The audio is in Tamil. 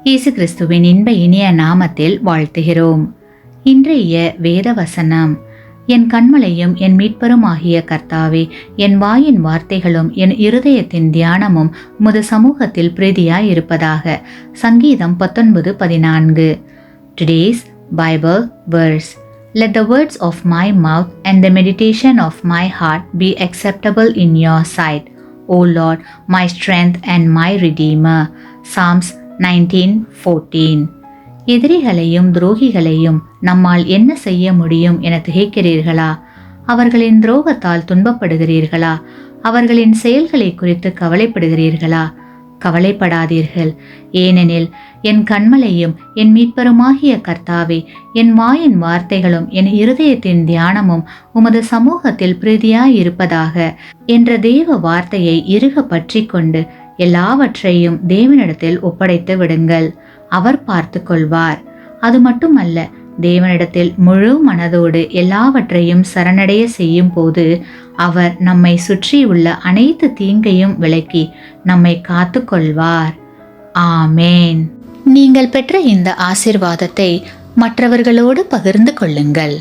இயேசு கிறிஸ்துவின் இன்ப இனிய நாமத்தில் வாழ்த்துகிறோம். இன்றைய வேத வசனம்: என் கண்மலையும் என் மீட்பரும் ஆகிய கர்த்தாவே, என் வாயின் வார்த்தைகளும் என் இருதயத்தின் தியானமும் உமது சமூகத்தில் பிரீதியாய் இருப்பதாக. சங்கீதம் 19:14. Today's Bible verse: Let the words of my mouth and the meditation of my heart be acceptable in your sight, O Lord, my strength and my redeemer. Psalms 19:14. எதிரிகளையும் துரோகிகளையும் நம்மால் என்ன செய்ய முடியும் என திகைக்கிறீர்களா? அவர்களின் துரோகத்தால் துன்பப்படுகிறீர்களா? அவர்களின் செயல்களை குறித்து கவலைப்படுகிறீர்களா? கவலைப்படாதீர்கள். ஏனெனில் என் கண்மலையும் என் மீட்பருமாகிய கர்த்தாவே, என் வாயின் வார்த்தைகளும் என் இருதயத்தின் தியானமும் உமது சமூகத்தில் பிரீதியாய் இருப்பதாக என்ற தேவ வார்த்தையை இறுக பற்றி கொண்டு எல்லாவற்றையும் தேவனிடத்தில் ஒப்படைத்து விடுங்கள். அவர் பார்த்து கொள்வார். அது மட்டுமல்ல, தேவனிடத்தில் முழு மனதோடு எல்லாவற்றையும் சரணடைய செய்யும் போது அவர் நம்மை சுற்றியுள்ள அனைத்து தீங்கையும் விலக்கி நம்மை காத்து கொள்வார். ஆமேன். நீங்கள் பெற்ற இந்த ஆசீர்வாதத்தை மற்றவர்களோடு பகிர்ந்து கொள்ளுங்கள்.